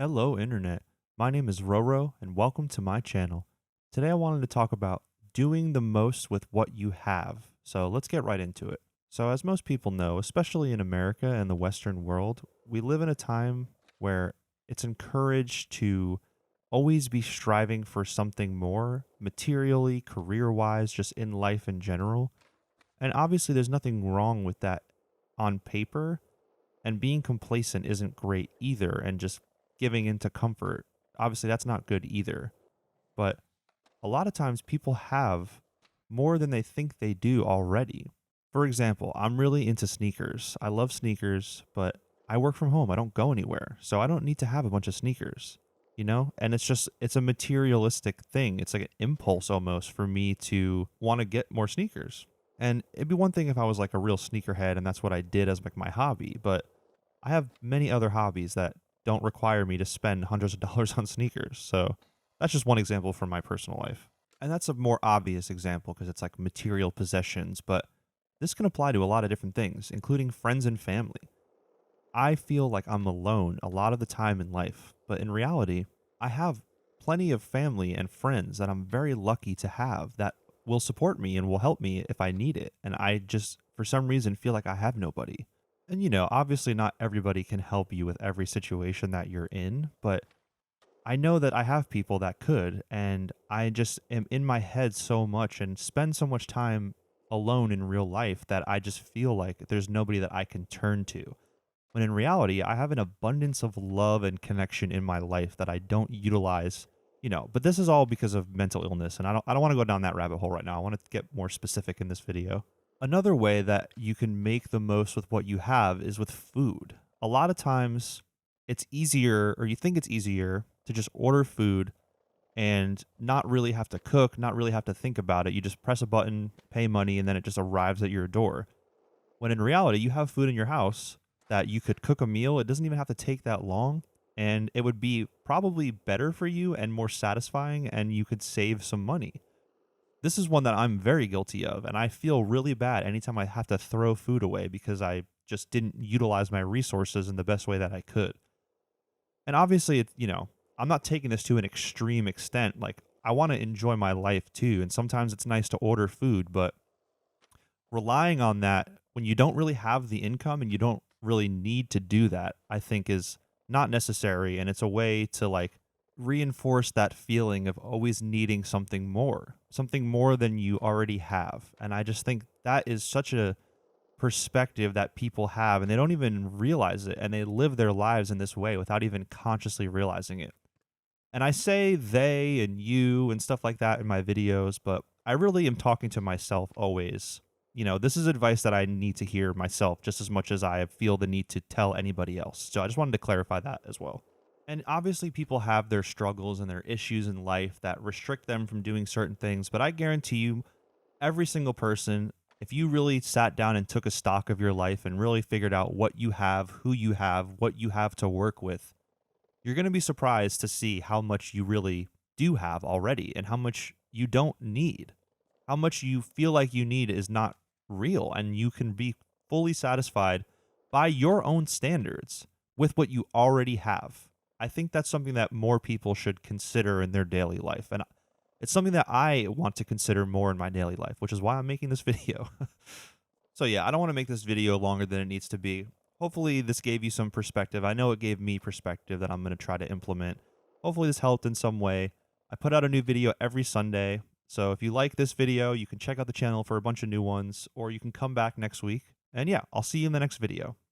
Hello, Internet. My name is Roro, and welcome to my channel. Today, I wanted to talk about doing the most with what you have. So, let's get right into it. So, as most people know, especially in America and the Western world, we live in a time where it's encouraged to always be striving for something more materially, career wise, just in life in general. And obviously, there's nothing wrong with that on paper, and being complacent isn't great either, and just giving into comfort, obviously that's not good either. But a lot of times people have more than they think they do already. For example, I'm really into sneakers. I love sneakers, but I work from home. I don't go anywhere, so I don't need to have a bunch of sneakers, and it's a materialistic thing. It's like an impulse almost for me to want to get more sneakers. And it'd be one thing if I was like a real sneakerhead and that's what I did as like my hobby, but I have many other hobbies that don't require me to spend hundreds of dollars on sneakers. So that's just one example from my personal life. And that's a more obvious example because it's like material possessions, but this can apply to a lot of different things, including friends and family. I feel like I'm alone a lot of the time in life, but in reality, I have plenty of family and friends that I'm very lucky to have that will support me and will help me if I need it. And I just, for some reason, feel like I have nobody. And obviously not everybody can help you with every situation that you're in, but I know that I have people that could, and I just am in my head so much and spend so much time alone in real life that I just feel like there's nobody that I can turn to. When in reality, I have an abundance of love and connection in my life that I don't utilize. But this is all because of mental illness, and I don't want to go down that rabbit hole right now. I want to get more specific in this video. Another way that you can make the most with what you have is with food. A lot of times it's easier, or you think it's easier, to just order food and not really have to cook, not really have to think about it. You just press a button, pay money, and then it just arrives at your door. When in reality, you have food in your house that you could cook a meal. It doesn't even have to take that long, and it would be probably better for you and more satisfying, and you could save some money. This is one that I'm very guilty of, and I feel really bad anytime I have to throw food away because I just didn't utilize my resources in the best way that I could. And obviously, I'm not taking this to an extreme extent. Like, I want to enjoy my life too, and sometimes it's nice to order food, but relying on that when you don't really have the income and you don't really need to do that, I think is not necessary. And it's a way to like reinforce that feeling of always needing something more than you already have. And I just think that is such a perspective that people have, and they don't even realize it. And they live their lives in this way without even consciously realizing it. And I say they and you and stuff like that in my videos, but I really am talking to myself always. This is advice that I need to hear myself just as much as I feel the need to tell anybody else. So I just wanted to clarify that as well. And obviously, people have their struggles and their issues in life that restrict them from doing certain things. But I guarantee you, every single person, if you really sat down and took a stock of your life and really figured out what you have, who you have, what you have to work with, you're going to be surprised to see how much you really do have already and how much you don't need. How much you feel like you need is not real, and you can be fully satisfied by your own standards with what you already have. I think that's something that more people should consider in their daily life. And it's something that I want to consider more in my daily life, which is why I'm making this video. So yeah, I don't want to make this video longer than it needs to be. Hopefully this gave you some perspective. I know it gave me perspective that I'm going to try to implement. Hopefully this helped in some way. I put out a new video every Sunday. So if you like this video, you can check out the channel for a bunch of new ones, or you can come back next week. And yeah, I'll see you in the next video.